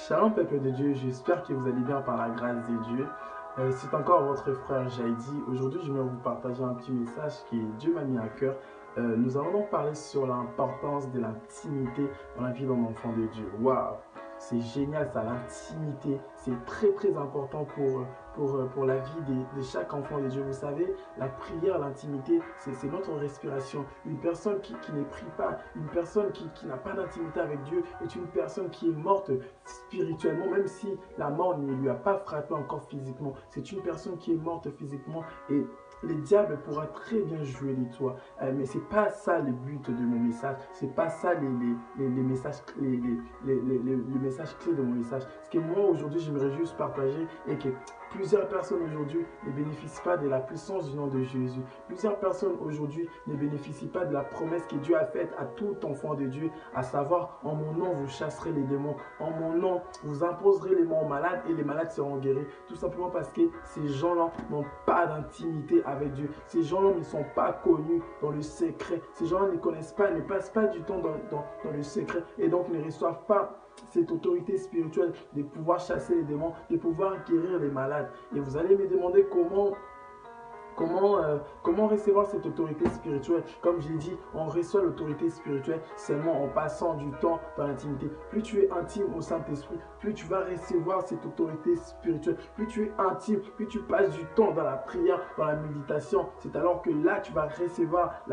Shalom peuple de Dieu, j'espère que vous allez bien par la grâce de Dieu. C'est encore votre frère Jaidi. Aujourd'hui, je vais vous partager un petit message que Dieu m'a mis à cœur. Nous allons donc parler sur l'importance de l'intimité dans la vie d'un enfant de Dieu. Waouh, c'est génial ça, l'intimité. C'est très important pour la vie de chaque enfant de Dieu. Vous savez, la prière, l'intimité, c'est notre respiration. Une personne qui ne prie pas, une personne qui n'a pas d'intimité avec Dieu est une personne qui est morte spirituellement, même si la mort ne lui a pas frappé encore physiquement. C'est une personne qui est morte physiquement et les diables pourra très bien jouer de toi. Mais c'est pas ça le but de mon message. C'est pas ça les messages, les messages clés de mon message. Ce que moi aujourd'hui j'aimerais juste partager et que plusieurs personnes aujourd'hui ne bénéficient pas de la puissance du nom de Jésus. Plusieurs personnes aujourd'hui ne bénéficient pas de la promesse que Dieu a faite à tout enfant de Dieu, à savoir, en mon nom vous chasserez les démons, en mon nom vous imposerez les mains aux malades et les malades seront guéris. Tout simplement parce que ces gens-là n'ont pas d'intimité avec Dieu. Ces gens-là ne sont pas connus dans le secret. Ces gens-là ne connaissent pas, ne passent pas du temps dans le secret et donc ne reçoivent pas cette autorité spirituelle de pouvoir chasser les démons, de pouvoir guérir les malades. Et vous allez me demander comment recevoir cette autorité spirituelle. Comme j'ai dit, on reçoit l'autorité spirituelle seulement en passant du temps dans l'intimité. Plus tu es intime au Saint-Esprit, plus tu vas recevoir cette autorité spirituelle. Plus tu es intime, plus tu passes du temps dans la prière, dans la méditation, c'est alors que là tu vas recevoir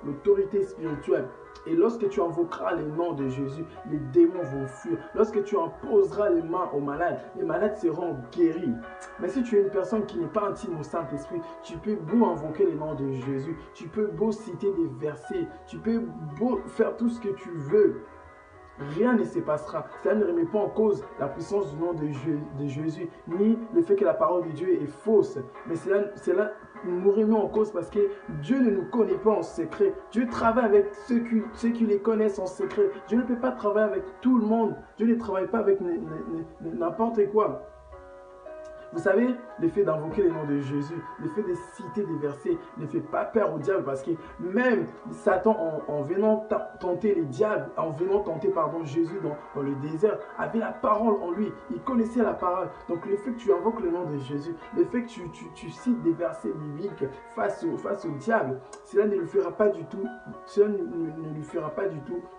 l'autorité spirituelle. Et lorsque tu invoqueras le nom de Jésus, les démons vont fuir. Lorsque tu imposeras les mains aux malades, les malades seront guéris. Mais si tu es une personne qui n'est pas intime au Saint-Esprit, tu peux beau invoquer le nom de Jésus, tu peux beau citer des versets, tu peux beau faire tout ce que tu veux. Rien ne se passera. Cela ne remet pas en cause la puissance du nom de Jésus, ni le fait que la parole de Dieu est fausse. Mais cela nous remet en cause parce que Dieu ne nous connaît pas en secret. Dieu travaille avec ceux qui les connaissent en secret. Dieu ne peut pas travailler avec tout le monde. Dieu ne travaille pas avec n'importe quoi. Vous savez, le fait d'invoquer le nom de Jésus, le fait de citer des versets ne fait pas peur au diable parce que même Satan, en venant tenter les diables, en venant tenter Jésus dans le désert, avait la parole en lui. Il connaissait la parole. Donc le fait que tu invoques le nom de Jésus, le fait que tu cites des versets bibliques face au diable, cela ne lui fera pas du tout,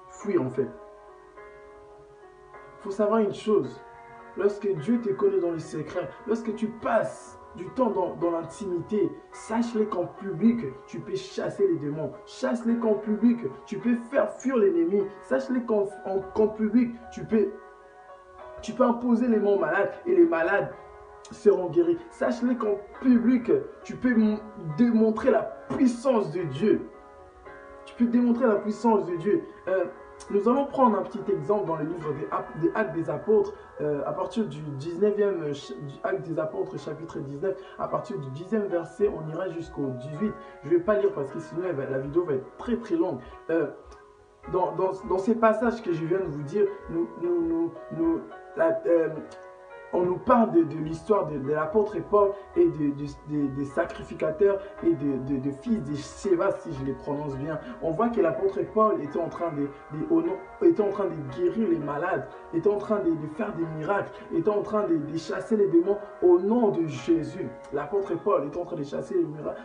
fuir en fait. Il faut savoir une chose. Lorsque Dieu te connaît dans le secret, lorsque tu passes du temps dans l'intimité, sache-le qu'en public, tu peux chasser les démons. Chasse-les qu'en public, tu peux faire fuir l'ennemi. Sache-le qu'en public, tu peux imposer les mains aux malades et les malades seront guéris. Sache-le qu'en public, tu peux démontrer la puissance de Dieu. Tu peux démontrer la puissance de Dieu. Nous allons prendre un petit exemple dans le livre des Actes des Apôtres, à partir du 19e Acte des Apôtres, chapitre 19, à partir du 10e verset, on ira jusqu'au 18. Je ne vais pas lire parce que sinon la vidéo va être très longue. Dans ces passages que je viens de vous dire, on nous parle de l'histoire de l'apôtre Paul et des sacrificateurs et de fils de Sceva, si je les prononce bien. On voit que l'apôtre Paul était en train de guérir les malades, était en train de faire des miracles, était en train de chasser les démons au nom de Jésus. L'apôtre Paul était en train de chasser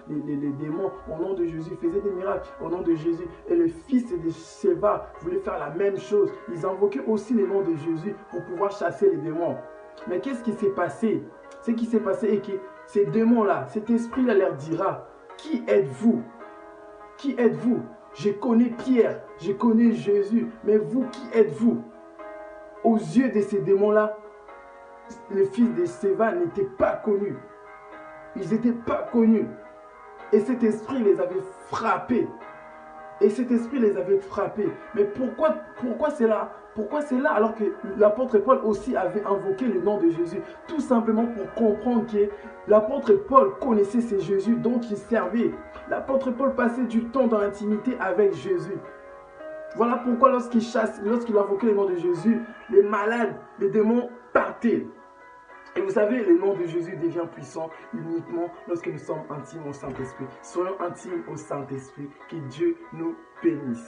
les démons au nom de Jésus, faisait des miracles au nom de Jésus. Et le fils de Sceva voulait faire la même chose. Ils invoquaient aussi le nom de Jésus pour pouvoir chasser les démons. Mais qu'est-ce qui s'est passé? Ce qui s'est passé est que ces démons-là, cet esprit-là leur dira, qui êtes-vous? Qui êtes-vous? Je connais Pierre, je connais Jésus, mais vous, qui êtes-vous? Aux yeux de ces démons-là, le fils de Sceva n'était pas connu. Ils n'étaient pas connus. Et cet esprit les avait frappés. Mais pourquoi c'est là? Pourquoi c'est là alors que l'apôtre Paul aussi avait invoqué le nom de Jésus? Tout simplement pour comprendre que l'apôtre Paul connaissait ce Jésus dont il servait. L'apôtre Paul passait du temps dans l'intimité avec Jésus. Voilà pourquoi lorsqu'il invoquait le nom de Jésus, les malades, les démons partaient. Et vous savez, le nom de Jésus devient puissant uniquement lorsque nous sommes intimes au Saint-Esprit. Soyons intimes au Saint-Esprit, que Dieu nous bénisse.